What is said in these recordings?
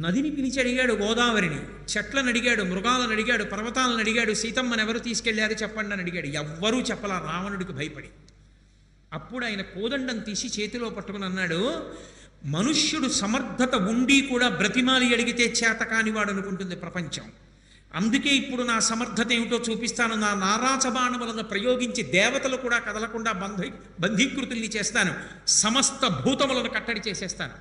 నదిని పిలిచి అడిగాడు గోదావరిని, చెట్లను అడిగాడు, మృగాలను అడిగాడు, పర్వతాలను అడిగాడు, సీతమ్మను ఎవరు తీసుకెళ్లారు చెప్పండి అని అడిగాడు. ఎవ్వరూ చెప్పలా రావణుడికి భయపడి. అప్పుడు ఆయన కోదండం తీసి చేతిలో పట్టుకుని అన్నాడు, మనుష్యుడు సమర్థత ఉండి కూడా బ్రతిమాలి అడిగితే చేతకానివాడు అనుకుంటుంది ప్రపంచం. అందుకే ఇప్పుడు నా సమర్థత ఏమిటో చూపిస్తాను. నా నారాచబాణములను ప్రయోగించి దేవతలు కూడా కదలకుండా బంధీకృతుల్ని చేస్తాను, సమస్త భూతములను కట్టడి చేసేస్తాను.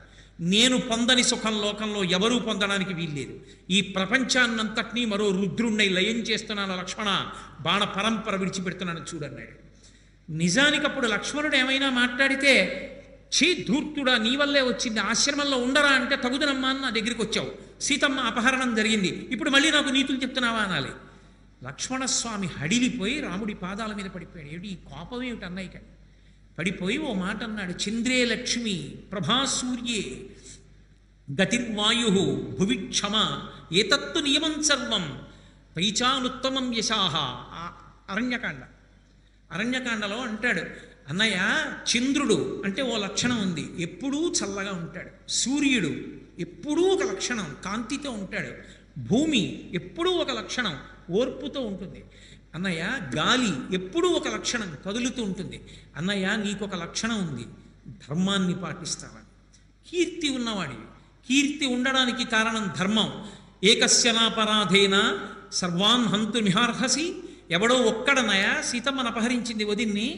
నేను పొందని సుఖం లోకంలో ఎవరూ పొందడానికి వీల్లేదు. ఈ ప్రపంచాన్నంతటినీ మరో రుద్రుణ్ణి లయం చేస్తున్నాను లక్ష్మణ, బాణ పరంపర విడిచిపెడుతున్నాను చూడన్నాడు. నిజానికి అప్పుడు లక్ష్మణుడు ఏమైనా మాట్లాడితే, ఛీ ధూర్తుడా నీ వల్లే వచ్చింది, ఆశ్రమంలో ఉండరా అంటే తగుదనమ్మా అని నా దగ్గరికి వచ్చావు, సీతమ్మ అపహరణం జరిగింది, ఇప్పుడు మళ్ళీ నాకు నీతులు చెప్తున్నావా అనాలి. లక్ష్మణస్వామి హడిలిపోయి రాముడి పాదాల మీద పడిపోయాడు. ఏమిటి ఈ కోపం ఏమిటి అన్నయ్య పడిపోయి ఓ మాట అన్నాడు, చంద్రే లక్ష్మి ప్రభాసూర్యే గతిర్వాయు భువి క్షమ ఏతత్తు నియమం సర్వం పైచానుత్తమం యశాహ. అరణ్యకాండలో అంటాడు, అన్నయ్య చంద్రుడు అంటే ఓ లక్షణం ఉంది, ఎప్పుడూ చల్లగా ఉంటాడు. సూర్యుడు ఎప్పుడూ ఒక లక్షణం కాంతితో ఉంటాడు. భూమి ఎప్పుడూ ఒక లక్షణం ఓర్పుతో ఉంటుంది. అన్నయ్య గాలి ఎప్పుడూ ఒక లక్షణం కదులుతూ ఉంటుంది. అన్నయ్య నీకొక లక్షణం ఉంది, ధర్మాన్ని పాటిస్తావని. కీర్తి ఉన్నవాడివి, కీర్తి ఉండడానికి కారణం ధర్మం. ఏకస్యనాపరాధేన సర్వాన్ హంతుమిహార్హసి. ఎవడో ఒక్కడనయా సీతమ్మను అపహరించింది వదిన్ని,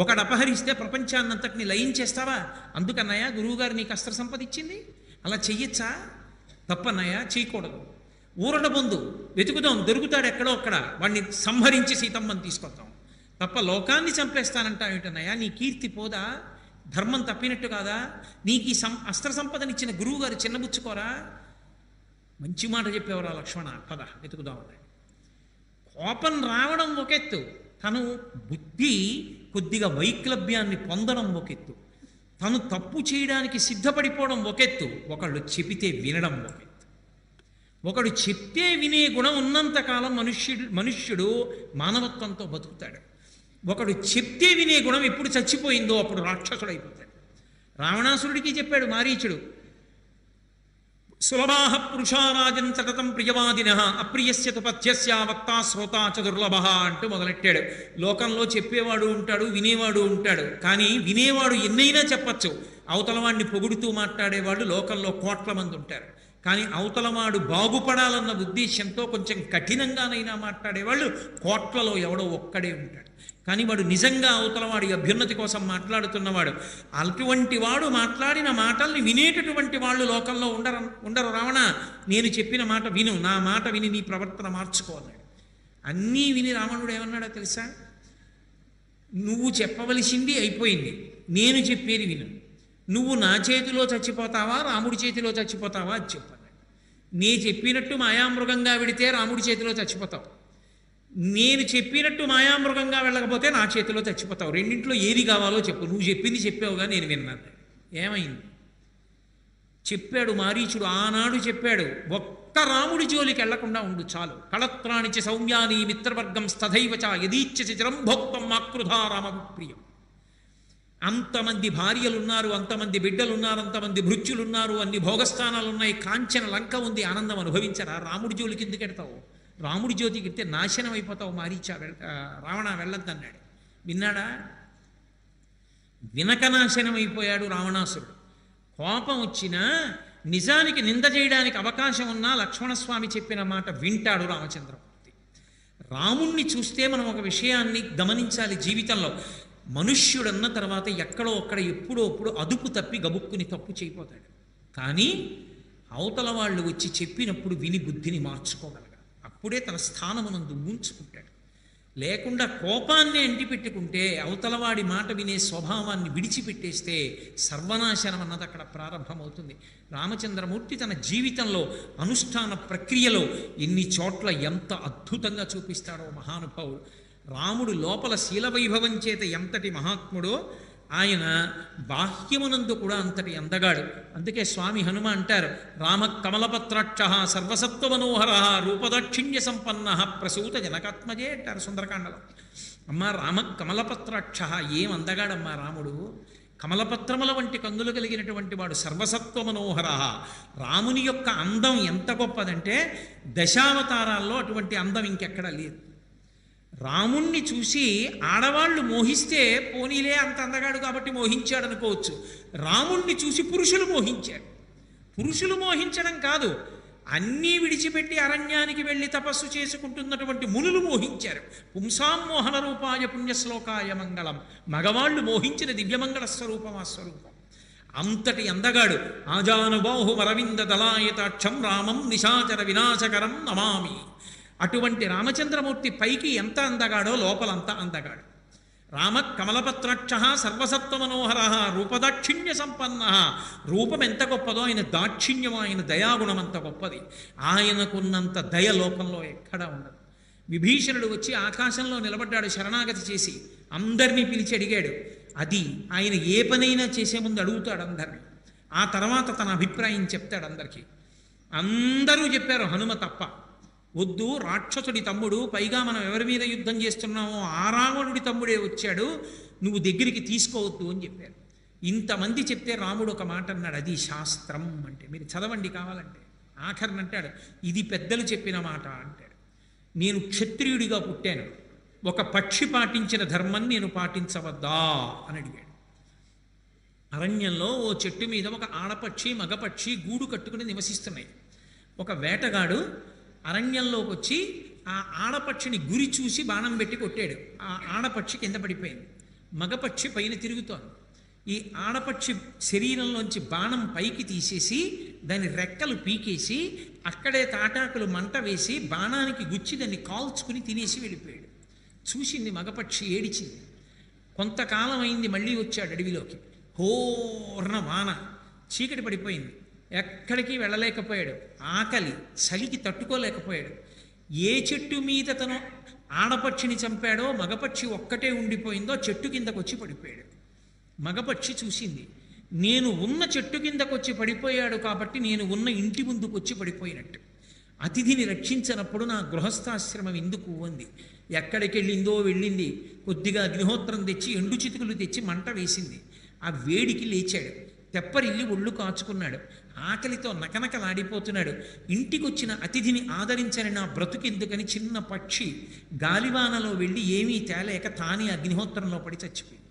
ఒకడు అపహరిస్తే ప్రపంచాన్నంతటిని లయించేస్తావా? అందుకన్నయ్య గురువుగారు నీకు అస్త్ర సంపద ఇచ్చింది, అలా చెయ్యొచ్చా? తప్పన్నయ్య చేయకూడదు. ఊరట పొందు వెతుకుదాం, దొరుకుతాడు ఎక్కడో అక్కడ, వాడిని సంహరించి సీతమ్మని తీసుకొద్దాం. తప్ప లోకాన్ని చంపేస్తానంటా ఏమిటన్నయ్య? నీ కీర్తి పోదా? ధర్మం తప్పినట్టు కాదా? నీకు ఈ అస్త్ర సంపదనిచ్చిన గురువుగారు చిన్నబుచ్చుకోరా? మంచి మాట చెప్పేవరా లక్ష్మణ, పద వెతుకుదామని. కోపం రావడం ఒకెత్తు, తను బుద్ధి కొద్దిగా వైక్లభ్యాన్ని పొందడం ఒకెత్తు, తను తప్పు చేయడానికి సిద్ధపడిపోవడం ఒకెత్తు, ఒకళ్ళు చెబితే వినడం ఒకెత్తు. ఒకడు చెప్తే వినే గుణం ఉన్నంతకాలం మనుష్యుడు మానవత్వంతో బతుకుతాడు. ఒకడు చెప్తే వినే గుణం ఎప్పుడు చచ్చిపోయిందో అప్పుడు రాక్షసుడు అయిపోతాడు. రావణాసురుడికి చెప్పాడు మారీచుడు, సులభాః పురుషారాజన్ సతతం ప్రియవాదినః అప్రియస్య తు పథ్యస్య వక్తా శ్రోతా చ దుర్లభః అంటూ మొదలెట్టాడు. లోకంలో చెప్పేవాడు ఉంటాడు, వినేవాడు ఉంటాడు. కానీ వినేవాడు ఎన్నైనా చెప్పచ్చు, అవతలవాడిని పొగుడుతూ మాట్లాడేవాళ్ళు లోకంలో కోట్ల మంది ఉంటారు. కానీ అవతలవాడు బాగుపడాలన్న ఉద్దేశంతో కొంచెం కఠినంగానైనా మాట్లాడేవాళ్ళు కోట్లలో ఎవడో ఒక్కడే ఉంటాడు. కానీ వాడు నిజంగా అవతలవాడి అభ్యున్నతి కోసం మాట్లాడుతున్నవాడు. అటువంటి వాడు మాట్లాడిన మాటల్ని వినేటటువంటి వాళ్ళు లోకంలో ఉండరు. రావణ, నేను చెప్పిన మాట విను, నా మాట విని నీ ప్రవర్తన మార్చుకోవాలన్నాడు. అన్నీ విని రావణుడు ఏమన్నాడో తెలుసా? నువ్వు చెప్పవలసింది అయిపోయింది, నేను చెప్పేది విను. నువ్వు నా చేతిలో చచ్చిపోతావా రాముడి చేతిలో చచ్చిపోతావా అది చెప్పన్నాడు. నే చెప్పినట్టు మాయామృగంగా వెడితే రాముడి చేతిలో చచ్చిపోతావు, నేను చెప్పినట్టు మాయామృగంగా వెళ్ళకపోతే నా చేతిలో చచ్చిపోతావు. రెండింటిలో ఏది కావాలో చెప్పు, నువ్వు చెప్పింది చెప్పావుగా నేను విన్నాను. ఏమైంది చెప్పాడు మారీచుడు, ఆనాడు చెప్పాడు, ఒక్క రాముడి జోలికి వెళ్లకుండా ఉండు చాలు. కళత్రాణిచ సౌమ్యాని మిత్రవర్గం స్తథైవచ యదీచ్ఛసి చిరం భోక్తం ఆకృధా రామప్రియం. అంతమంది భార్యలున్నారు, అంతమంది బిడ్డలున్నారు, అంతమంది భృత్యులున్నారు, అన్ని భోగస్థానాలున్నాయి, కాంచన లంక ఉంది, ఆనందం అనుభవించరా? రాముడి జోలికి ఎందుకు ఎడతావు? రాముడి జ్యోతికి ఎడితే నాశనం అయిపోతావు మారీచ, రావణ వెళ్ళొద్దన్నాడు. విన్నాడా? వినక నాశనం అయిపోయాడు రావణాసురుడు. కోపం వచ్చినా నిజానికి నింద చేయడానికి అవకాశం ఉన్నా లక్ష్మణస్వామి చెప్పిన మాట వింటాడు రామచంద్రమూర్తి. రాముణ్ణి చూస్తే మనం ఒక విషయాన్ని గమనించాలి జీవితంలో. మనుష్యుడన్న తర్వాత ఎక్కడో అక్కడ ఎప్పుడో అప్పుడు అదుపు తప్పి గబుక్కుని తప్పు చేయపోతాడు. కానీ అవతల వాళ్ళు వచ్చి చెప్పినప్పుడు విని బుద్ధిని మార్చుకోగలగాలి. అప్పుడే తన స్థానమునందు ఉంచుకుంటాడు. లేకుండా కోపాన్ని అంటిపెట్టుకుంటే, అవతలవాడి మాట వినే స్వభావాన్ని విడిచిపెట్టేస్తే సర్వనాశనం అన్నది అక్కడ ప్రారంభమవుతుంది. రామచంద్రమూర్తి తన జీవితంలో అనుష్ఠాన ప్రక్రియలో ఎన్ని చోట్ల ఎంత అద్భుతంగా చూపిస్తాడో మహానుభావుడు. రాముడు లోపల శీలవైభవం చేత ఎంతటి మహాత్ముడో ఆయన బాహ్యమునందు కూడా అంతటి అందగాడు. అందుకే స్వామి హనుమ అంటారు, రామ కమలపత్రాక్ష సర్వసత్వమనోహర రూపదాక్షిణ్య సంపన్న ప్రసూత జనకాత్మజే అంటారు సుందరకాండలో. అమ్మ రామ కమలపత్రాక్ష, ఏం అందగాడమ్మా రాముడు, కమలపత్రముల వంటి కన్నులు కలిగినటువంటి వాడు, సర్వసత్వ మనోహర. రాముని యొక్క అందం ఎంత గొప్పదంటే దశావతారాల్లో అటువంటి అందం ఇంకెక్కడా లేదు. రాముణ్ణి చూసి ఆడవాళ్ళు మోహిస్తే పోనీలే అంత అందగాడు కాబట్టి మోహించాడు అనుకోవచ్చు. రాముణ్ణి చూసి పురుషులు మోహించారు. పురుషులు మోహించడం కాదు, అన్నీ విడిచిపెట్టి అరణ్యానికి వెళ్ళి తపస్సు చేసుకుంటున్నటువంటి మునులు మోహించారు. పుంసాం మోహన రూపాయ పుణ్యశ్లోకాయ మంగళం. మగవాళ్ళు మోహించిన దివ్యమంగళ స్వరూపం ఆ స్వరూపం. అంతటి అందగాడు. ఆజానుబాహు అరవింద దళాయతాక్షం రామం నిశాచర వినాశకరం నమామి. అటువంటి రామచంద్రమూర్తి పైకి ఎంత అందగాడో లోపలంతా అందగాడు. రామ కమలపత్రాక్ష సర్వసత్వ మనోహర రూపదాక్షిణ్య సంపన్న. రూపం ఎంత గొప్పదో ఆయన దాక్షిణ్యం, ఆయన దయాగుణం అంత గొప్పది. ఆయనకున్నంత దయ లోకంలో ఎక్కడా ఉండదు. విభీషణుడు వచ్చి ఆకాశంలో నిలబడ్డాడు శరణాగతి చేసి, అందరినీ పిలిచి అడిగాడు. అది ఆయన ఏ పనైనా చేసే ముందు అడుగుతాడు అందరినీ, ఆ తర్వాత తన అభిప్రాయం చెప్తాడు అందరికీ. అందరూ చెప్పారు, హనుమ తప్ప. వద్దు, రాక్షసుడి తమ్ముడు, పైగా మనం ఎవరి మీద యుద్ధం చేస్తున్నామో ఆ రావణుడి తమ్ముడే వచ్చాడు, నువ్వు దగ్గరికి తీసుకోవద్దు అని చెప్పారు. ఇంతమంది చెప్తే రాముడు ఒక మాట అన్నాడు, అది శాస్త్రం అంటే. మీరు చదవండి కావాలంటే. ఆఖరిని అంటాడు, ఇది పెద్దలు చెప్పిన మాట అంటాడు. నేను క్షత్రియుడిగా పుట్టాను, ఒక పక్షి పాటించిన ధర్మం నేను పాటించవద్దా అని అడిగాడు. అరణ్యంలో ఓ చెట్టు మీద ఒక ఆడపక్షి మగపక్షి గూడు కట్టుకుని నివసిస్తున్నాయి. ఒక వేటగాడు అరణ్యంలోకి వచ్చి ఆ ఆడపక్షిని గురి చూసి బాణం పెట్టి కొట్టాడు. ఆ ఆడపక్షి కింద పడిపోయింది. మగపక్షి పైన తిరుగుతోంది. ఈ ఆడపక్షి శరీరంలోంచి బాణం పైకి తీసేసి దాని రెక్కలు పీకేసి అక్కడే తాటాకులు మంట వేసి బాణానికి గుచ్చి దాన్ని కాల్చుకుని తినేసి వెళ్ళిపోయాడు. చూసింది మగపక్షి, ఏడిచింది. కొంతకాలం అయింది, మళ్ళీ వచ్చాడు అడవిలోకి. హోర్న వాన, చీకటి పడిపోయింది, ఎక్కడికి వెళ్ళలేకపోయాడు. ఆకలి చలికి తట్టుకోలేకపోయాడు. ఏ చెట్టు మీద తను ఆడపక్షిని చంపాడో మగపక్షి ఒక్కటే ఉండిపోయిందో చెట్టు కిందకు వచ్చి పడిపోయాడు. మగపక్షి చూసింది, నేను ఉన్న చెట్టు కిందకు వచ్చి పడిపోయాడు కాబట్టి నేను ఉన్న ఇంటి ముందుకు వచ్చి పడిపోయినట్టు. అతిథిని రక్షించినప్పుడు నా గృహస్థాశ్రమం ఎందుకు ఉంది? ఎక్కడికి వెళ్ళిందో వెళ్ళింది. కొద్దిగా అగ్నిహోత్రం తెచ్చి ఎండు చితుకులు తెచ్చి మంట వేసింది. ఆ వేడికి లేచాడు, తెప్పరిల్లి ఒళ్ళు కాచుకున్నాడు. ఆకలితో నకనకలాడిపోతున్నాడు. ఇంటికొచ్చిన అతిథిని ఆదరించని నా బ్రతుకెందుకని చిన్న పక్షి గాలివానలో వెళ్ళి ఏమీ తేలేక తానే అగ్నిహోత్రంలో పడి చచ్చిపోయింది.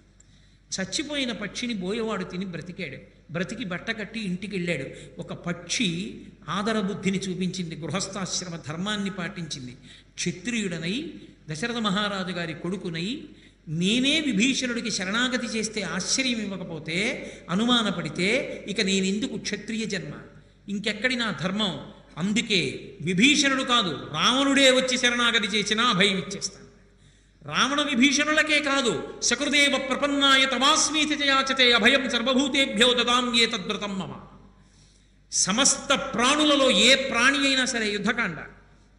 చచ్చిపోయిన పక్షిని బోయవాడు తిని బ్రతికాడు. బ్రతికి బట్ట కట్టి ఇంటికి వెళ్ళాడు. ఒక పక్షి ఆదరబుద్ధిని చూపించింది, గృహస్థాశ్రమ ధర్మాన్ని పాటించింది. క్షత్రియుడనై దశరథ మహారాజు గారి కొడుకునై నేనే విభీషణుడికి శరణాగతి చేస్తే ఆశ్చర్యం ఇవ్వకపోతే, అనుమానపడితే ఇక నేనెందుకు క్షత్రియ జన్మ? ఇంకెక్కడి నా ధర్మం? అందుకే విభీషణుడు కాదు, రావణుడే వచ్చి శరణాగతి చేసినా అభయం ఇచ్చేస్తాను. రావణ విభీషణులకే కాదు, సకృదేవ ప్రపన్నాయ తమాస్మీతి యాచతే అభయం సర్వభూతేభ్యో దదామ్యే తద్వ్రతం మమ. సమస్త ప్రాణులలో ఏ ప్రాణి అయినా సరే, యుద్ధకాండ,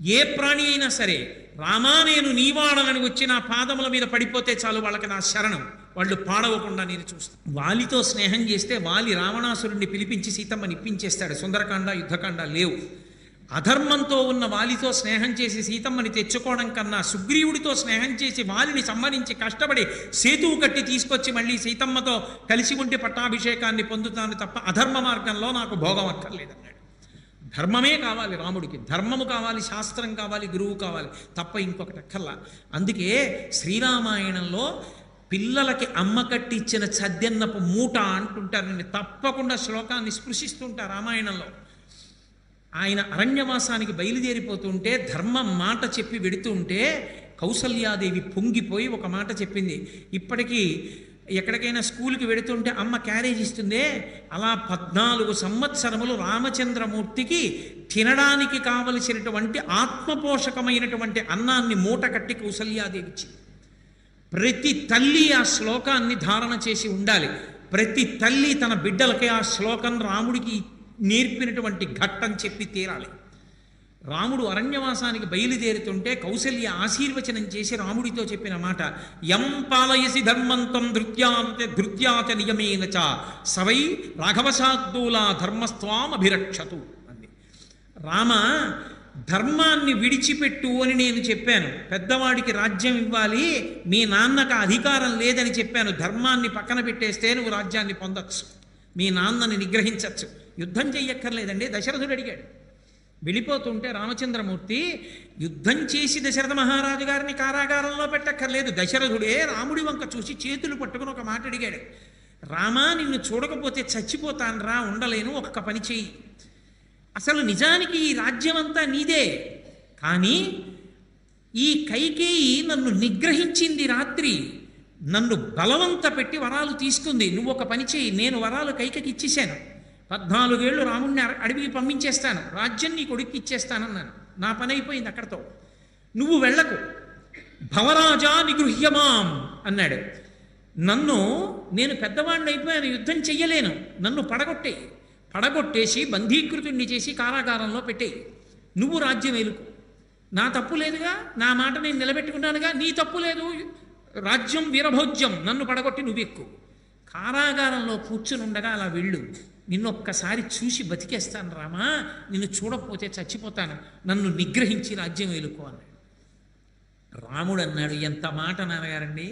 ఏ ప్రాణి అయినా సరే, రామా నేను నీవాడనని వచ్చి నా పాదముల మీద పడిపోతే చాలు, వాళ్ళకి నా శరణం, వాళ్ళు పాడవకుండా నేను చూస్తాను. వాలితో స్నేహం చేస్తే వాలి రావణాసురుణ్ణి పిలిపించి సీతమ్మని ఇప్పించేస్తాడు. సుందరకాండ యుద్ధకాండ లేవు. అధర్మంతో ఉన్న వాలితో స్నేహం చేసి సీతమ్మని తెచ్చుకోవడం కన్నా సుగ్రీవుడితో స్నేహం చేసి వాలిని సంహరించి కష్టపడి సేతువు కట్టి తీసుకొచ్చి మళ్ళీ సీతమ్మతో కలిసి ఉండి పట్టాభిషేకాన్ని పొందుతాను తప్ప అధర్మ మార్గంలో నాకు భోగం అక్కర్లేదన్నాడు. ధర్మమే కావాలి రాముడికి, ధర్మము కావాలి, శాస్త్రం కావాలి, గురువు కావాలి, తప్ప ఇంకొకటి అక్కర్లా. అందుకే శ్రీరామాయణంలో పిల్లలకి అమ్మ కట్టించిన చద్దెన్నపు మూట అంటుంటారు. నేను తప్పకుండా శ్లోకాన్ని స్పృశిస్తుంటారు రామాయణంలో. ఆయన అరణ్యవాసానికి బయలుదేరిపోతుంటే ధర్మం మాట చెప్పి వెడుతుంటే కౌసల్యాదేవి పొంగిపోయి ఒక మాట చెప్పింది. ఇప్పటికీ ఎక్కడికైనా స్కూల్కి వెడుతుంటే అమ్మ క్యారేజ్ ఇస్తుందే, అలా 14 సంవత్సరములు రామచంద్రమూర్తికి తినడానికి కావలసినటువంటి ఆత్మపోషకమైనటువంటి అన్నాన్ని మూట కట్టి కౌసల్యాదేవి ఇచ్చింది. ప్రతి తల్లి ఆ శ్లోకాన్ని ధారణ చేసి ఉండాలి. ప్రతి తల్లి తన బిడ్డలకి ఆ శ్లోకం రాముడికి నేర్పినటువంటి ఘట్టం చెప్పి తీరాలి. రాముడు అరణ్యవాసానికి బయలుదేరుతుంటే కౌసల్య ఆశీర్వచనం చేసి రాముడితో చెప్పిన మాట, యం పాలయసి ధర్మంతం ధృత్యాచ నియమేన చ సవై రాఘవశార్దూలా ధర్మస్వాం అభిరక్షతు అంది. రామ, ధర్మాన్ని విడిచిపెట్టు అని నేను చెప్పాను. పెద్దవాడికి రాజ్యం ఇవ్వాలి, మీ నాన్నకు అధికారం లేదని చెప్పాను. ధర్మాన్ని పక్కన పెట్టేస్తే నువ్వు రాజ్యాన్ని పొందొచ్చు, మీ నాన్నని నిగ్రహించవచ్చు, యుద్ధం చెయ్యక్కర్లేదండి. దశరథుడు అడిగాడు. వెళ్ళిపోతుంటే రామచంద్రమూర్తి యుద్ధం చేసి దశరథ మహారాజు గారిని కారాగారంలో పెట్టక్కర్లేదు. దశరథుడే రాముడి వంక చూసి చేతులు పట్టుకుని ఒక మాట అడిగాడు. రామా, నిన్ను చూడకపోతే చచ్చిపోతాను రా, ఉండలేను, ఒక్క పని చెయ్యి. అసలు నిజానికి ఈ రాజ్యం అంతా నీదే, కానీ ఈ కైకేయి నన్ను నిగ్రహించింది రాత్రి, నన్ను బలవంత పెట్టి వరాలు తీసుకుంది. నువ్వు ఒక పని చేయి, నేను వరాలు కైకకి ఇచ్చేశాను. 14 ఏళ్ళు రాముడిని అడవికి పంపించేస్తాను, రాజ్యం నీ కొడుక్కి ఇచ్చేస్తానన్నాను. నా పని అయిపోయింది అక్కడతో, నువ్వు వెళ్ళకు. భవరాజా నిగృహ్యమాం అన్నాడు. నేను పెద్దవాడిని అయిపోయాను, యుద్ధం చెయ్యలేను, నన్ను పడగొట్టేసి బంధీకృతుణ్ణి చేసి కారాగారంలో పెట్టేయి. నువ్వు రాజ్యం ఏలుకో, నా తప్పు లేదుగా, నా మాట నేను నిలబెట్టుకున్నానుగా, నీ తప్పు లేదు, రాజ్యం వీరభోజ్యం, నన్ను పడగొట్టి నువ్వెక్కు. కారాగారంలో కూర్చుని ఉండగా అలా వెళ్ళు, నిన్నొక్కసారి చూసి బతికేస్తాను రామా, నిన్ను చూడకపోతే చచ్చిపోతాను, నన్ను నిగ్రహించి రాజ్యం ఏలుకో అన్నాడు. రాముడు అన్నాడు, ఎంత మాట నాన్నగారండి,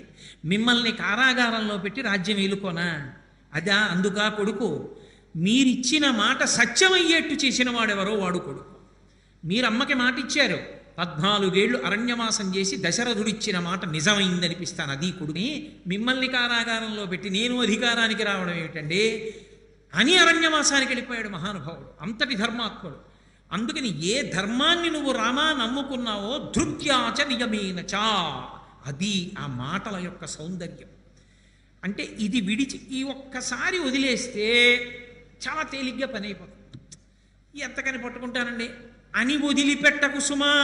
మిమ్మల్ని కారాగారంలో పెట్టి రాజ్యం ఏలుకోనా? అదా అందుకా కొడుకు, మీరిచ్చిన మాట సత్యమయ్యేట్టు చేసిన వాడెవరో వాడు కొడుకు. మీరమ్మకి మాట ఇచ్చారు, 14 ఏళ్ళు అరణ్యవాసం చేసి దశరథుడిచ్చిన మాట నిజమైందనిపిస్తాను, అది కొడుకుని మిమ్మల్ని కారాగారంలో పెట్టి నేను అధికారానికి రావడం ఏమిటండి అని అరణ్యవాసానికి వెళ్ళిపోయాడు మహానుభావుడు. అంతటి ధర్మాత్ముడు. అందుకని ఏ ధర్మాన్ని నువ్వు రామా నమ్ముకున్నావో ధృత్యాచ నియమేనచా, అది ఆ మాటల యొక్క సౌందర్యం. అంటే ఇది విడిచి ఈ ఒక్కసారి వదిలేస్తే చాలా తేలిగ్గా పని అయిపోతుంది. ఎంతకని పట్టుకుంటానండి అని వదిలిపెట్టకు సుమా,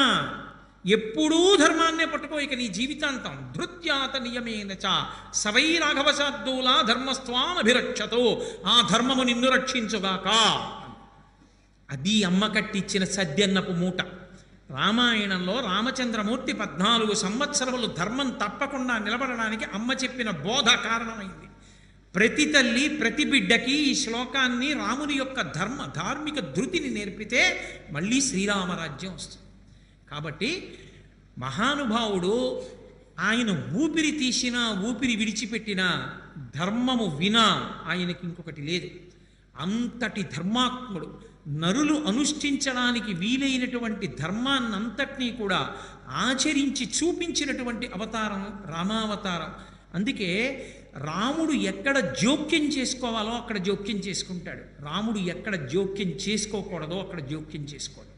ఎప్పుడూ ధర్మాన్నే పట్టుకో ఇక నీ జీవితాంతం. ధృత్యాత నియమేనచ సవై రాఘవశార్దూలా ధర్మస్వామభిరక్షతో, ఆ ధర్మము నిన్ను రక్షించుగాక. అది అమ్మ కట్టిచ్చిన సద్యన్నపు మూట. రామాయణంలో రామచంద్రమూర్తి 14 సంవత్సరములు ధర్మం తప్పకుండా నిలబడడానికి అమ్మ చెప్పిన బోధ కారణమైంది. ప్రతి తల్లి ప్రతి బిడ్డకి ఈ శ్లోకాన్ని, రాముని యొక్క ధార్మిక ధృతిని నేర్పితే మళ్ళీ శ్రీరామరాజ్యం వస్తుంది. కాబట్టి మహానుభావుడు ఆయన ఊపిరి తీసినా ఊపిరి విడిచిపెట్టినా ధర్మము వినా ఆయనకి ఇంకొకటి లేదు. అంతటి ధర్మాత్ముడు. నరులు అనుష్ఠించడానికి వీలైనటువంటి ధర్మాన్నంతటినీ కూడా ఆచరించి చూపించినటువంటి అవతారం రామావతారం. అందుకే రాముడు ఎక్కడ జోక్యం చేసుకోవాలో అక్కడ జోక్యం చేసుకుంటాడు, రాముడు ఎక్కడ జోక్యం చేసుకోకూడదో అక్కడ జోక్యం చేసుకోడు.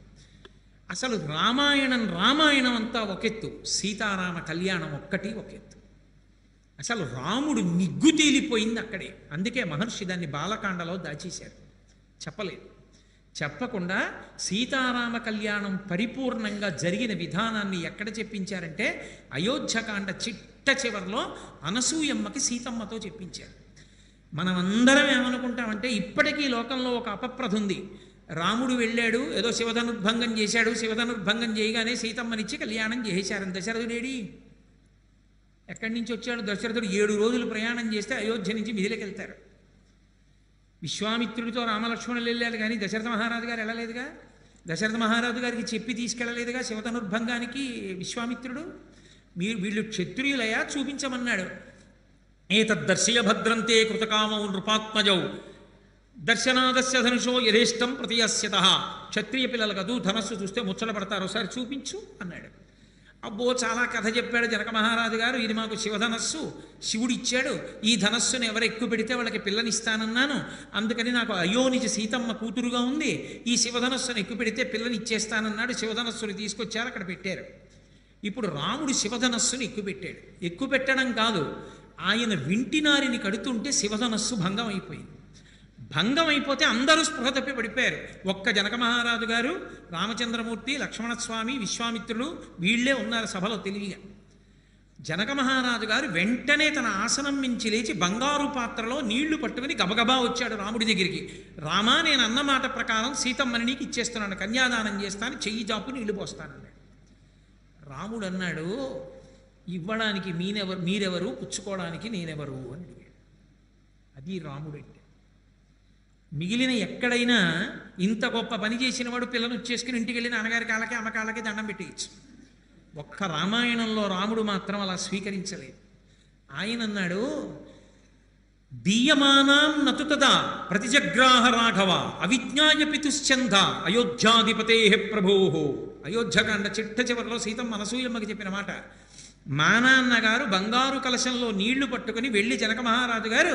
అసలు రామాయణం అంతా ఒకెత్తు, సీతారామ కళ్యాణం ఒక్కటి ఒకెత్తు. అసలు రాముడు నిగ్గు తేలిపోయింది అక్కడే. అందుకే మహర్షి దాన్ని బాలకాండలో దాచేశారు, చెప్పలేదు. చెప్పకుండా సీతారామ కళ్యాణం పరిపూర్ణంగా జరిగిన విధానాన్ని ఎక్కడ చెప్పించారంటే అయోధ్యకాండ చిట్ట చివరిలో అనసూయమ్మకి సీతమ్మతో చెప్పించారు. మనమందరం ఏమనుకుంటామంటే ఇప్పటికీ లోకంలో ఒక అపప్రథ ఉంది. రాముడు వెళ్ళాడు, ఏదో శివధనుర్భంగం చేశాడు, శివధనుర్భంగం చేయగానే సీతమ్మనిచ్చి కళ్యాణం చేశారని. దశరథుడేడి ఎక్కడి నుంచి వచ్చాడు? దశరథుడు 7 రోజులు ప్రయాణం చేస్తే అయోధ్య నుంచి మిథిలకు వెళ్తారు. విశ్వామిత్రుడితో రామలక్ష్మణులు వెళ్ళారు, కానీ దశరథ మహారాజు గారు వెళ్ళలేదుగా. దశరథ మహారాజు గారికి చెప్పి తీసుకెళ్ళలేదుగా శివధనుర్భంగానికి విశ్వామిత్రుడు. వీళ్ళు క్షత్రియులయా చూపించమన్నాడు. ఏతద్దర్శయ భద్రంతే కృతకామౌ నృపాత్మజౌ దర్శనాదస్య ధనుషో యథేష్టం ప్రతియస్యత. క్షత్రియ పిల్లలు కదూ, ధనస్సు చూస్తే ముచ్చట పడతారు, ఒకసారి చూపించు అన్నాడు. అబ్బో చాలా కథ చెప్పాడు జనక మహారాజు గారు. ఇది మాకు శివధనస్సు, శివుడు ఇచ్చాడు, ఈ ధనస్సును ఎవరు ఎక్కువ పెడితే వాళ్ళకి పిల్లనిస్తానన్నాను, అందుకని నాకు అయోనిజ సీతమ్మ కూతురుగా ఉంది, ఈ శివధనస్సును ఎక్కువ పెడితే పిల్లని ఇచ్చేస్తానన్నాడు. శివధనస్సుని తీసుకొచ్చారు, అక్కడ పెట్టారు. ఇప్పుడు రాముడు శివధనస్సుని ఎక్కుపెట్టాడు. ఎక్కువ పెట్టడం కాదు, ఆయన వింటినారిని కడుతుంటే శివధనస్సు భంగం అయిపోయింది. భంగం అయిపోతే అందరూ స్పృహ తప్పి పడిపోయారు. ఒక్క జనక మహారాజు గారు, రామచంద్రమూర్తి, లక్ష్మణస్వామి, విశ్వామిత్రుడు వీళ్లే ఉన్నారు సభలో తెలివిగా. జనక మహారాజు గారు వెంటనే తన ఆసనం మించి లేచి బంగారు పాత్రలో నీళ్లు పట్టుకుని గబగబా వచ్చాడు రాముడి దగ్గరికి. రామా, నేను అన్న మాట ప్రకారం సీతమ్మని నీకు ఇచ్చేస్తున్నాను, కన్యాదానం చేస్తాను, చెయ్యి జాపు నీళ్లు పోస్తానన్నాడు. రాముడు అన్నాడు, ఇవ్వడానికి మీరెవరు, పుచ్చుకోవడానికి నేనెవరు అని అడిగాడు. అది రాముడు అంటే. మిగిలిన ఎక్కడైనా ఇంత గొప్ప పని చేసిన వాడు పిల్లను వచ్చేసుకుని ఇంటికి వెళ్ళి నాన్నగారి కాళ్ళకి అమ్మ కాళ్ళకి దండం పెట్టేయచ్చు. ఒక్క రామాయణంలో రాముడు మాత్రం అలా స్వీకరించలేదు. ఆయన అన్నాడు, దీయమానాం నతుతదా ప్రతిజగ్రాహ రాఘవ అవిజ్ఞాయ పితుశ్చంద అయోధ్యాధిపతే ప్రభో. అయోధ్యకాండ చిట్ట చివరిలో సీతమ్మ అనసూయమ్మకి చెప్పిన మాట. మా నాన్నగారు బంగారు కలశంలో నీళ్లు పట్టుకుని వెళ్ళి జనక మహారాజు గారు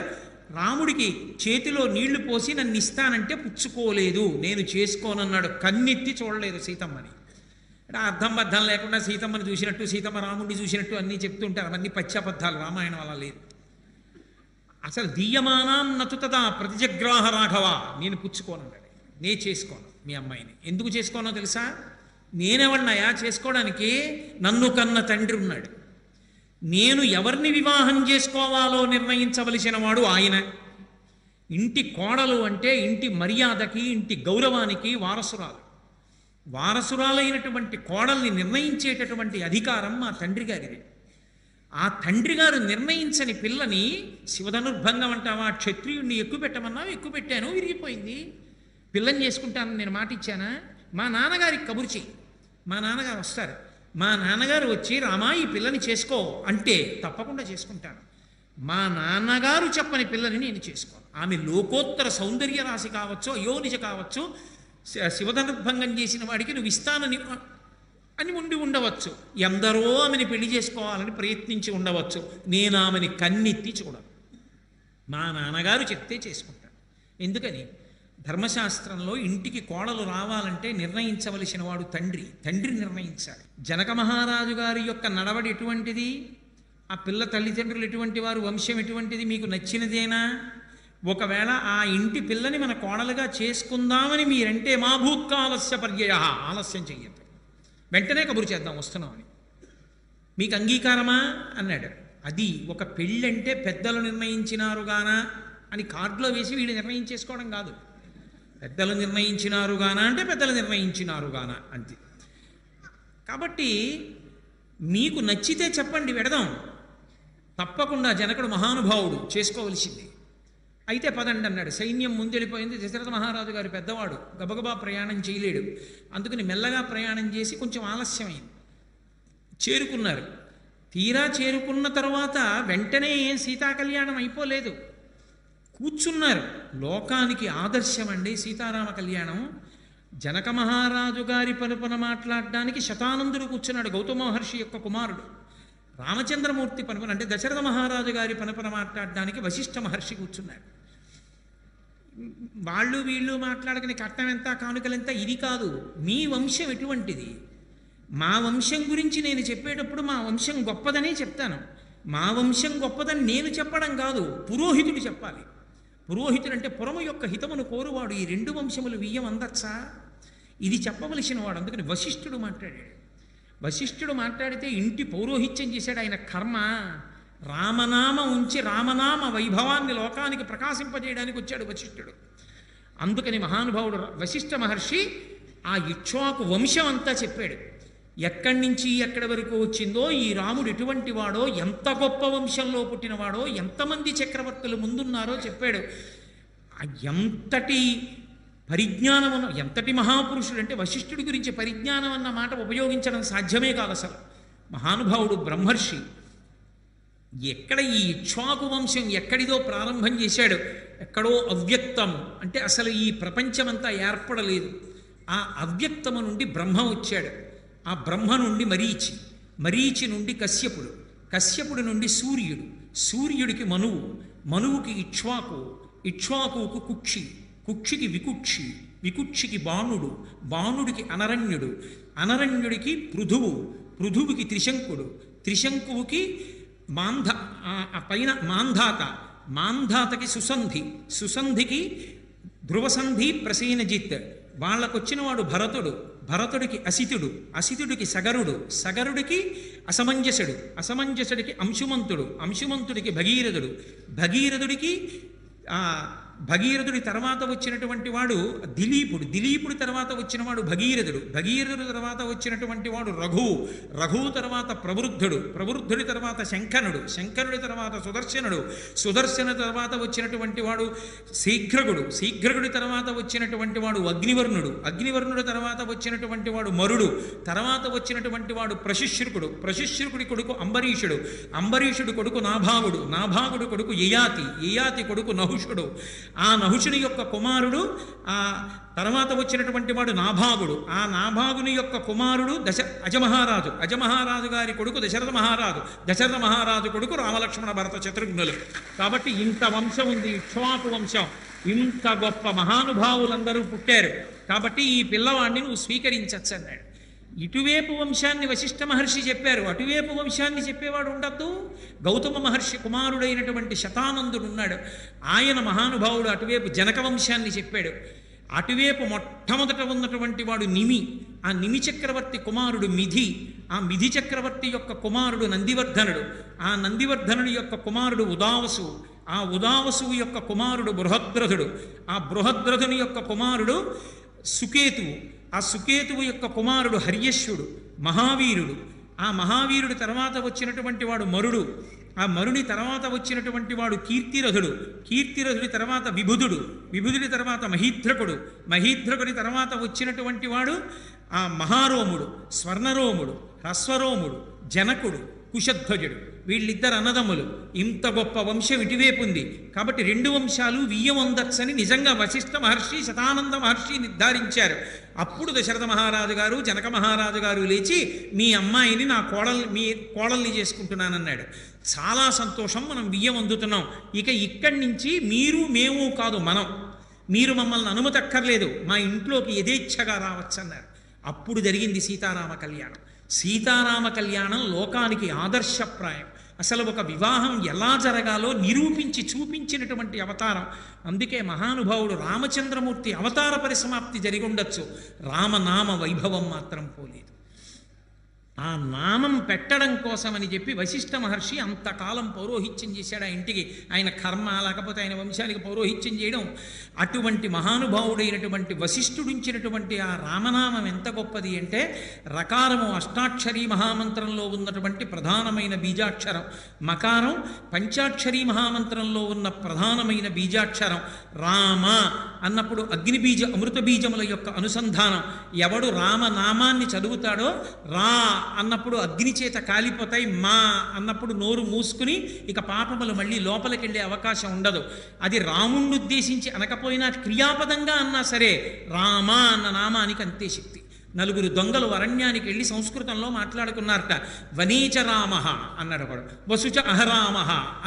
రాముడికి చేతిలో నీళ్లు పోసి నన్ను ఇస్తానంటే పుచ్చుకోలేదు, నేను చేసుకోనన్నాడు. కన్నెత్తి చూడలేదు సీతమ్మని. అంటే అర్థం బద్ధం లేకుండా సీతమ్మని చూసినట్టు సీతమ్మ రాముడిని చూసినట్టు అన్నీ చెప్తుంటారు. అవన్నీ పచ్చబద్ధాలు, రామాయణం అలా లేదు. అసలు దీయమానాం నతుతదా ప్రతిజగ్రాహ రాఘవ, నేను పుచ్చుకోనన్నాడు. నే చేసుకోను మీ అమ్మాయిని. ఎందుకు చేసుకోనో తెలుసా? నేనెవడినయా చేసుకోవడానికి? నన్ను కన్న తండ్రి ఉన్నాడు. నేను ఎవరిని వివాహం చేసుకోవాలో నిర్ణయించవలసిన వాడు ఆయన. ఇంటి కోడలు అంటే ఇంటి మర్యాదకి ఇంటి గౌరవానికి వారసురాలు. వారసురాలైనటువంటి కోడల్ని నిర్ణయించేటటువంటి అధికారం మా తండ్రి గారిది. ఆ తండ్రి గారు నిర్ణయించని పిల్లని శివధనుర్భంగం అంటావా? క్షత్రియుడిని ఎక్కువ పెట్టమన్నావు, ఎక్కువ పెట్టాను, విరిగిపోయింది. పిల్లని చేసుకుంటానని నేను మాట ఇచ్చానా? మా నాన్నగారికి కబురు చెయ్యి. మా నాన్నగారు వస్తారు. మా నాన్నగారు వచ్చి రామా ఈ పిల్లని చేసుకో అంటే తప్పకుండా చేసుకుంటాను. మా నాన్నగారు చెప్పని పిల్లని నేను చేసుకోను. ఆమె లోకోత్తర సౌందర్య రాశి కావచ్చు, అయోనిజ కావచ్చు, శివధనుర్భంగం చేసిన వాడికి నువ్వు ఇస్తానని అని ఉండి ఉండవచ్చు. ఎందరో ఆమెని పెళ్లి చేసుకోవాలని ప్రయత్నించి ఉండవచ్చు. నేను ఆమెని కన్నెత్తి చూడను. మా నాన్నగారు చెప్తే చేసుకుంటాను. ఎందుకని? ధర్మశాస్త్రంలో ఇంటికి కోడలు రావాలంటే నిర్ణయించవలసిన వాడు తండ్రి. తండ్రి నిర్ణయించాలి. జనక మహారాజు గారి యొక్క నడవడి ఎటువంటిది? ఆ పిల్ల తల్లిదండ్రులు ఎటువంటి వారు? వంశం ఎటువంటిది? మీకు నచ్చినదేనా? ఒకవేళ ఆ ఇంటి పిల్లని మన కోడలుగా చేసుకుందామని మీరంటే మా భూత్కాలస్య పర్యయ, ఆలస్యం చెయ్యద్దు, వెంటనే కబురు చేద్దాం వస్తున్నామని. మీకు అంగీకారమా అన్నాడు. అది ఒక పెళ్ళంటే పెద్దలు నిర్ణయించినారుగానా అని కార్డులో వేసి వీళ్ళు నిర్ణయించేసుకోవడం కాదు. పెద్దలు నిర్ణయించినారుగానా అంటే పెద్దలు నిర్ణయించినారుగానా అంతే. కాబట్టి మీకు నచ్చితే చెప్పండి, వెడదాం. తప్పకుండా జనకుడు మహానుభావుడు, చేసుకోవలసింది. అయితే పదండి అన్నాడు. సైన్యం ముందెళ్ళిపోయింది. దశరథ మహారాజు గారు పెద్దవాడు, గబగబా ప్రయాణం చేయలేడు. అందుకని మెల్లగా ప్రయాణం చేసి కొంచెం ఆలస్యమైంది. చేరుకున్నారు. తీరా చేరుకున్న తర్వాత వెంటనే ఏం సీతా కళ్యాణం అయిపోలేదు. కూర్చున్నారు. లోకానికి ఆదర్శం అండి సీతారామ కళ్యాణం. జనక మహారాజు గారి పలుపన మాట్లాడడానికి శతానందుడు కూర్చున్నాడు, గౌతమ మహర్షి యొక్క కుమారుడు. రామచంద్రమూర్తి పనుపన అంటే దశరథ మహారాజు గారి పనుపన మాట్లాడడానికి వశిష్ఠ మహర్షి కూర్చున్నాడు. వాళ్ళు వీళ్ళు మాట్లాడుకుని కట్నం ఎంత, కానుకలెంత, ఇది కాదు. మీ వంశం ఎటువంటిది? మా వంశం గురించి నేను చెప్పేటప్పుడు మా వంశం గొప్పదనే చెప్తాను. మా వంశం గొప్పదని నేను చెప్పడం కాదు, పురోహితుడు చెప్పాలి. పురోహితుడు అంటే పురము యొక్క హితమును కోరువాడు. ఈ రెండు వంశములు వియ్యం అందచ్చా? ఇది చెప్పవలసిన వాడు. అందుకని వశిష్ఠుడు మాట్లాడాడు. వశిష్ఠుడు మాట్లాడితే ఇంటి పౌరోహిత్యం చేశాడు. ఆయన కర్మ. రామనామ ఉంచి రామనామ వైభవాన్ని లోకానికి ప్రకాశింపజేయడానికి వచ్చాడు వశిష్ఠుడు. అందుకని మహానుభావుడు వశిష్ఠ మహర్షి ఆ ఇక్ష్వాకు వంశం అంతా చెప్పాడు. ఎక్కడి నుంచి ఎక్కడి వరకు వచ్చిందో, ఈ రాముడు ఎటువంటి వాడో, ఎంత గొప్ప వంశంలో పుట్టినవాడో, ఎంతమంది చక్రవర్తులు ముందున్నారో చెప్పాడు. ఎంతటి పరిజ్ఞానం ఉన్న, ఎంతటి మహాపురుషుడు అంటే వశిష్ఠుడి గురించి పరిజ్ఞానం అన్న మాట ఉపయోగించడం సాధ్యమే కాదు అసలు. మహానుభావుడు బ్రహ్మర్షి. ఎక్కడ ఈ ఇక్ష్వాకు వంశం ఎక్కడిదో ప్రారంభం చేశాడు. ఎక్కడో అవ్యక్తం అంటే అసలు ఈ ప్రపంచమంతా ఏర్పడలేదు. ఆ అవ్యక్తము నుండి బ్రహ్మ వచ్చాడు. ఆ బ్రహ్మ నుండి మరీచి, మరీచి నుండి కశ్యపుడు, కశ్యపుడి నుండి సూర్యుడు, సూర్యుడికి మనువు, మనువుకి ఇక్ష్వాకు, ఇక్ష్వాకుకు కుక్షి, కుక్షికి వికుక్షి, వికుక్షికి బాణుడు, బాణుడికి అనరణ్యుడు, అనరణ్యుడికి పృథువు, పృథువుకి త్రిశంకుడు, త్రిశంకువుకి పైన మాంధాత, మాంధాతకి సుసంధి, సుసంధికి ధ్రువసంధి ప్రసేనజిత్, వాళ్ళకొచ్చిన వాడు భరతుడు, భరతుడికి అసితుడు, అసితుడికి సగరుడు, సగరుడికి అసమంజసుడు, అసమంజసుడికి అంశుమంతుడు, అంశుమంతుడికి భగీరథుడు, భగీరథుడికి భగీరథుడి తర్వాత వచ్చినటువంటి వాడు దిలీపుడు, దిలీపుడి తర్వాత వచ్చినవాడు భగీరథుడు, భగీరథుడి తర్వాత వచ్చినటువంటి వాడు రఘువు, రఘువు తర్వాత ప్రవృద్ధుడు, ప్రవృద్ధుడి తర్వాత శంఖనుడు, శంకరుడి తర్వాత సుదర్శనుడు, సుదర్శన తర్వాత వచ్చినటువంటి వాడు శీఘ్రగుడు, శీఘ్రగుడి తర్వాత వచ్చినటువంటి వాడు అగ్నివర్ణుడు, అగ్నివర్ణుడి తర్వాత వచ్చినటువంటి వాడు మరుడు, తర్వాత వచ్చినటువంటి వాడు ప్రశిశ్రుకుడు, ప్రశిశ్రుకుడి కొడుకు అంబరీషుడు, అంబరీషుడు కొడుకు నాభాగుడు, నాభాగుడు కొడుకు యయాతి, యయాతి కొడుకు నహుషుడు, ఆ నహుషుని యొక్క కుమారుడు ఆ తర్వాత వచ్చినటువంటి వాడు నాభాగుడు, ఆ నాభాగుని యొక్క కుమారుడు అజమహారాజు, అజమహారాజు గారి కొడుకు దశరథ మహారాజు, దశరథ మహారాజు కొడుకు రామలక్ష్మణ భరత శత్రుఘ్నులు. కాబట్టి ఇంత వంశం ఉంది, ఇక్ష్వాకు వంశం, ఇంత గొప్ప మహానుభావులందరూ పుట్టారు. కాబట్టి ఈ పిల్లవాడిని నువ్వు స్వీకరించచ్చు అన్నాడు. ఇటువైపు వంశాన్ని వశిష్ఠ మహర్షి చెప్పారు, అటువైపు వంశాన్ని చెప్పేవాడు ఉండద్దు. గౌతమ మహర్షి కుమారుడైనటువంటి శతానందుడు ఉన్నాడు, ఆయన మహానుభావుడు అటువైపు జనక వంశాన్ని చెప్పాడు. అటువైపు మొట్టమొదట ఉన్నటువంటి వాడు నిమి, ఆ నిమి చక్రవర్తి కుమారుడు మిథి, ఆ మిథి చక్రవర్తి యొక్క కుమారుడు నందివర్ధనుడు, ఆ నందివర్ధనుడి యొక్క కుమారుడు ఉదావసు, ఆ ఉదావసువు యొక్క కుమారుడు బృహద్రథుడు, ఆ బృహద్రథుని యొక్క కుమారుడు సుకేతువు, ఆ సుకేతువు యొక్క కుమారుడు హర్యశ్వుడు మహావీరుడు, ఆ మహావీరుడి తర్వాత వచ్చినటువంటి వాడు మరుడు, ఆ మరుని తర్వాత వచ్చినటువంటి వాడు కీర్తిరథుడు, కీర్తిరథుడి తర్వాత విభుధుడు, విభుధుడి తర్వాత మహీధ్రకుడు, మహీధ్రకుడి తర్వాత వచ్చినటువంటి వాడు ఆ మహారోముడు, స్వర్ణరోముడు, హ్రస్వరోముడు, జనకుడు, కుశధ్వజుడు. వీళ్ళిద్దరు అన్నదమ్ములు. ఇంత గొప్ప వంశం ఇటువైపు ఉంది. కాబట్టి రెండు వంశాలు వియ్యమొందచ్చని నిజంగా వశిష్ఠ మహర్షి శతానంద మహర్షి నిర్ధారించారు. అప్పుడు దశరథ మహారాజు గారు జనక మహారాజు గారు లేచి మీ అమ్మాయిని మీ కోడల్ని చేసుకుంటున్నానన్నాడు. చాలా సంతోషం, మనం బియ్యం అందుతున్నాం. ఇక ఇక్కడి నుంచి మీరు మేము కాదు మనం, మీరు మమ్మల్ని అనుమతి అక్కర్లేదు, మా ఇంట్లోకి యథేచ్ఛగా రావచ్చన్నారు. అప్పుడు జరిగింది సీతారామ కళ్యాణం. సీతారామ కళ్యాణం లోకానికి ఆదర్శప్రాయం. అసలు ఒక వివాహం ఎలా జరగాలో నిరూపించి చూపించినటువంటి అవతారం. అందుకే మహానుభావుడు రామచంద్రమూర్తి అవతార పరిసమాప్తి జరిగి ఉండొచ్చు, రామనామ వైభవం మాత్రం పోలేదు. ఆ నామం పెట్టడం కోసమని చెప్పి వశిష్ఠ మహర్షి అంతకాలం పౌరోహిత్యం చేశాడు ఆ ఇంటికి. ఆయన కర్మ, లేకపోతే ఆయన వంశానికి పౌరోహిత్యం చేయడం. అటువంటి మహానుభావుడైనటువంటి వశిష్ఠుడించినటువంటి ఆ రామనామం ఎంత గొప్పది అంటే, రకారము అష్టాక్షరీ మహామంత్రంలో ఉన్నటువంటి ప్రధానమైన బీజాక్షరం, మకారం పంచాక్షరీ మహామంత్రంలో ఉన్న ప్రధానమైన బీజాక్షరం. రామ అన్నప్పుడు అగ్నిబీజ అమృత బీజముల యొక్క అనుసంధానం. ఎవడు రామనామాన్ని చదువుతాడో రా అన్నప్పుడు అగ్ని చేత కాలిపోతాయి, మా అన్నప్పుడు నోరు మూసుకుని ఇక పాపములు మళ్ళీ లోపలికి వెళ్ళే అవకాశం ఉండదు. అది రాముణ్ణి ఉద్దేశించి అనకపోయినా క్రియాపదంగా అన్నా సరే రామ అన్న నామానికి అంతే శక్తి. నలుగురు దొంగలు అరణ్యానికి వెళ్ళి సంస్కృతంలో మాట్లాడుకున్నారట. వనీచ రామ అన్నాడు ఒకడు, వసుచ అహరామ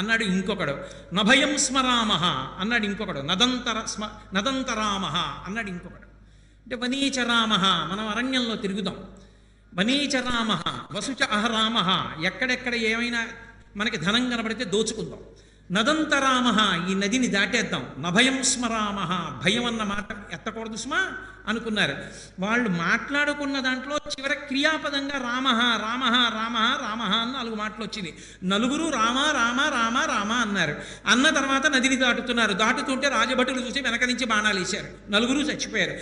అన్నాడు ఇంకొకడు, నభయం స్మరామ అన్నాడు ఇంకొకడు, నదంతరామ అన్నాడు ఇంకొకడు. అంటే వనీచ రామ, మనం అరణ్యంలో తిరుగుదాం. వనీచ రామ వసుచ అహరామ, ఎక్కడెక్కడ ఏమైనా మనకి ధనం కనబడితే దోచుకుందాం. నదంతరామ, ఈ నదిని దాటేద్దాం. నభయం స్మరామ, భయం అన్న మాట ఎత్తకూడదు సుమా అనుకున్నారు. వాళ్ళు మాట్లాడుకున్న దాంట్లో చివర క్రియాపదంగా రామ రామ రామ రామ అన్న 4 మాటలు వచ్చింది. నలుగురు రామ రామ రామ రామ అన్నారు. అన్న తర్వాత నదిని దాటుతున్నారు. దాటుతుంటే రాజభటులు చూసి వెనక నుంచి బాణాలు వేశారు. నలుగురు చచ్చిపోయారు.